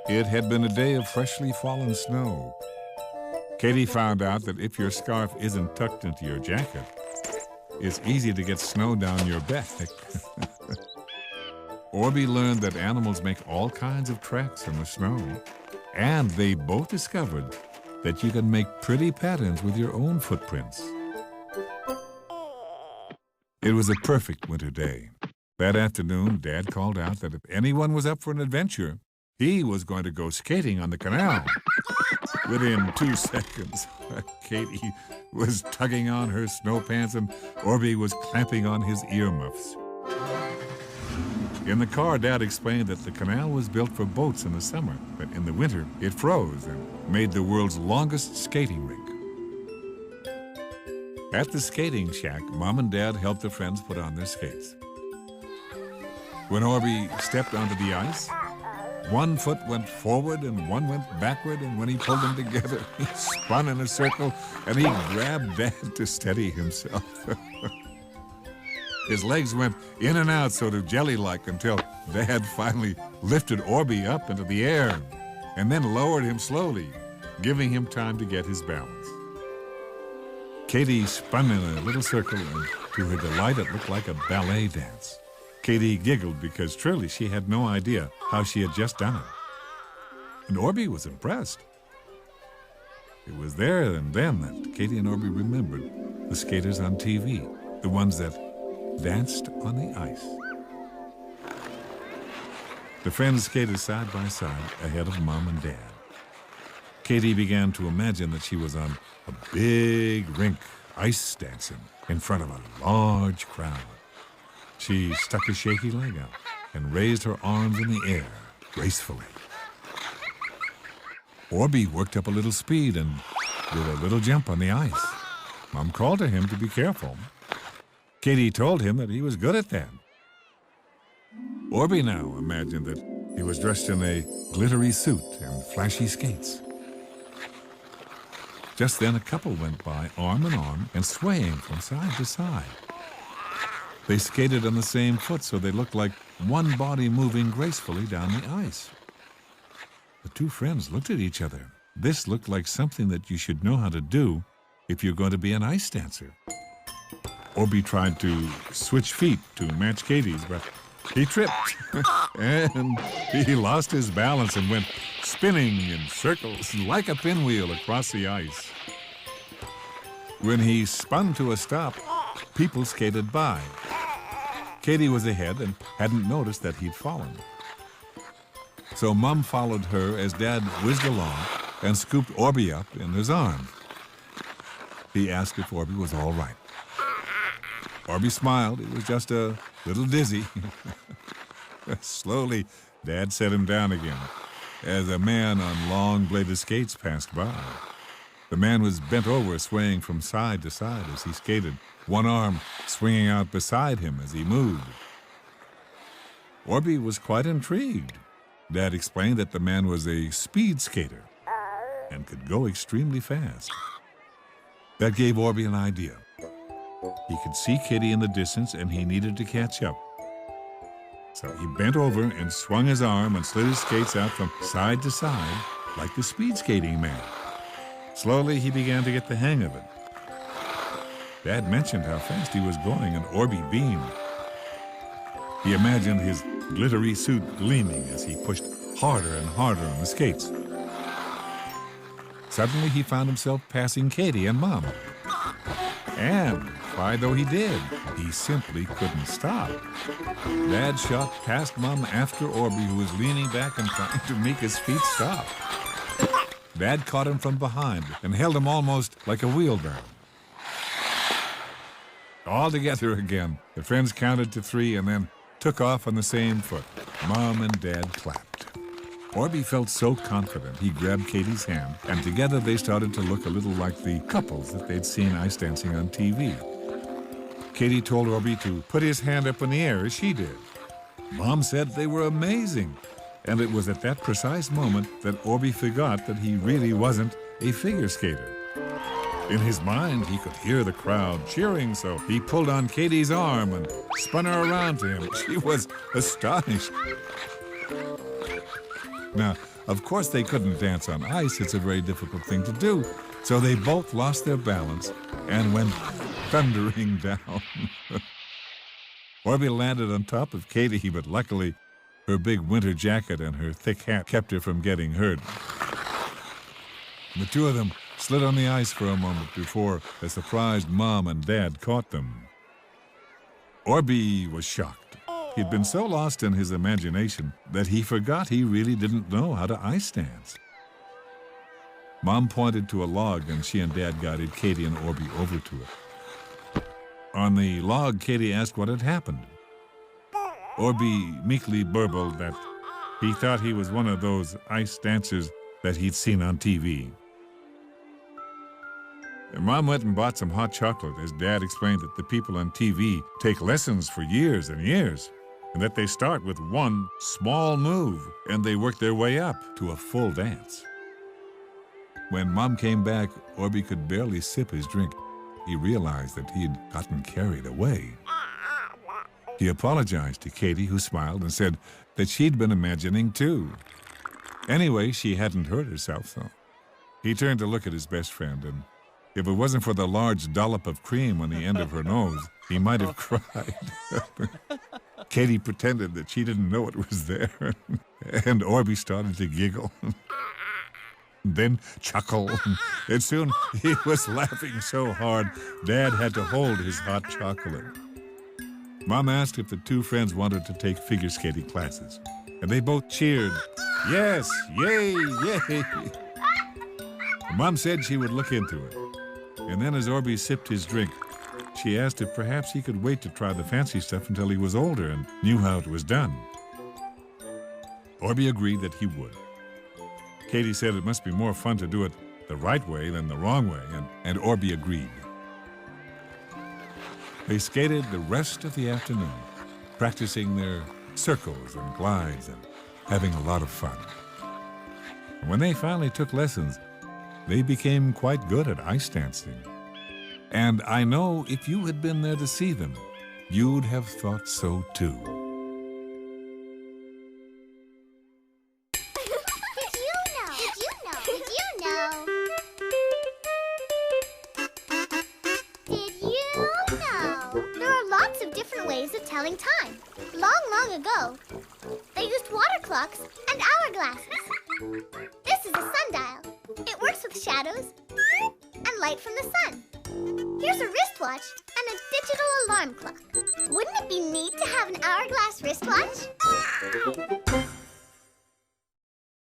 It had been a day of freshly fallen snow. Katie found out that if your scarf isn't tucked into your jacket, it's easy to get snow down your back. Orbie learned that animals make all kinds of tracks in the snow, and they both discovered that you can make pretty patterns with your own footprints. It was a perfect winter day. That afternoon, Dad called out that if anyone was up for an adventure, he was going to go skating on the canal. Within 2 seconds, Katie was tugging on her snow pants and Orbie was clamping on his earmuffs. In the car, Dad explained that the canal was built for boats in the summer, but in the winter, it froze and made the world's longest skating rink. At the skating shack, Mom and Dad helped the friends put on their skates. When Orbie stepped onto the ice, one foot went forward and one went backward, and when he pulled them together, he spun in a circle and he grabbed Dad to steady himself. His legs went in and out sort of jelly-like until Dad finally lifted Orbie up into the air and then lowered him slowly, giving him time to get his balance. Katie spun in a little circle, and to her delight, it looked like a ballet dance. Katie giggled because truly she had no idea how she had just done it. And Orbie was impressed. It was there and then that Katie and Orbie remembered the skaters on TV, the ones that danced on the ice. The friends skated side by side ahead of Mom and Dad. Katie began to imagine that she was on a big rink ice dancing in front of a large crowd. She stuck a shaky leg out and raised her arms in the air gracefully. Orbie worked up a little speed and did a little jump on the ice. Mom called to him to be careful. Katie told him that he was good at that. Orbie now imagined that he was dressed in a glittery suit and flashy skates. Just then a couple went by arm in arm and swaying from side to side. They skated on the same foot, so they looked like one body moving gracefully down the ice. The two friends looked at each other. This looked like something that you should know how to do if you're going to be an ice dancer. Orbie tried to switch feet to match Katie's, but he tripped. And he lost his balance and went spinning in circles like a pinwheel across the ice. When he spun to a stop, people skated by. Katie was ahead and hadn't noticed that he'd fallen. So Mom followed her as Dad whizzed along and scooped Orbie up in his arms. He asked if Orbie was all right. Orbie smiled. He was just a little dizzy. Slowly, Dad set him down again as a man on long-bladed skates passed by. The man was bent over, swaying from side to side as he skated, one arm swinging out beside him as he moved. Orbie was quite intrigued. Dad explained that the man was a speed skater and could go extremely fast. That gave Orbie an idea. He could see Katie in the distance and he needed to catch up. So he bent over and swung his arm and slid his skates out from side to side like the speed skating man. Slowly, he began to get the hang of it. Dad mentioned how fast he was going, and Orbie beamed. He imagined his glittery suit gleaming as he pushed harder and harder on the skates. Suddenly, he found himself passing Katie and Mom. And, try though he did, he simply couldn't stop. Dad shot past Mom after Orbie, who was leaning back and trying to make his feet stop. Dad caught him from behind and held him almost like a wheelbarrow. All together again, the friends counted to 3 and then took off on the same foot. Mom and Dad clapped. Orbie felt so confident he grabbed Katie's hand, and together they started to look a little like the couples that they'd seen ice dancing on TV. Katie told Orbie to put his hand up in the air as she did. Mom said they were amazing, and it was at that precise moment that Orbie forgot that he really wasn't a figure skater. In his mind, he could hear the crowd cheering, so he pulled on Katie's arm and spun her around to him. She was astonished. Now, Of course, they couldn't dance on ice. It's a very difficult thing to do. So they both lost their balance and went thundering down. Orbie landed on top of Katie, but luckily her big winter jacket and her thick hat kept her from getting hurt. The two of them slid on the ice for a moment before a surprised Mom and Dad caught them. Orbie was shocked. He'd been so lost in his imagination that he forgot he really didn't know how to ice dance. Mom pointed to a log, and she and Dad guided Katie and Orbie over to it. On the log, Katie asked what had happened. Orbie meekly burbled that he thought he was one of those ice dancers that he'd seen on TV. And Mom went and bought some hot chocolate as Dad explained that the people on TV take lessons for years and years, and that they start with one small move and they work their way up to a full dance. When Mom came back, Orbie could barely sip his drink. He realized that he'd gotten carried away. He apologized to Katie, who smiled and said that she'd been imagining too. Anyway, she hadn't hurt herself, so he turned to look at his best friend, and if it wasn't for the large dollop of cream on the end of her nose, he might have cried. Katie pretended that she didn't know it was there, and Orbie started to giggle, then chuckle, and soon he was laughing so hard Dad had to hold his hot chocolate. Mom asked if the two friends wanted to take figure skating classes, and they both cheered, "Yes, yay, yay!" Mom said she would look into it. And then as Orbie sipped his drink, she asked if perhaps he could wait to try the fancy stuff until he was older and knew how it was done. Orbie agreed that he would. Katie said it must be more fun to do it the right way than the wrong way, and Orbie agreed. They skated the rest of the afternoon, practicing their circles and glides and having a lot of fun. And when they finally took lessons, they became quite good at ice dancing. And I know if you had been there to see them, you'd have thought so too. Did you know? Did you know? Did you know? Did you know? There are lots of different ways of telling time. Long, long ago, they used water clocks and hourglasses. This is a sundial. It works with shadows and light from the sun. Here's a wristwatch and a digital alarm clock. Wouldn't it be neat to have an hourglass wristwatch?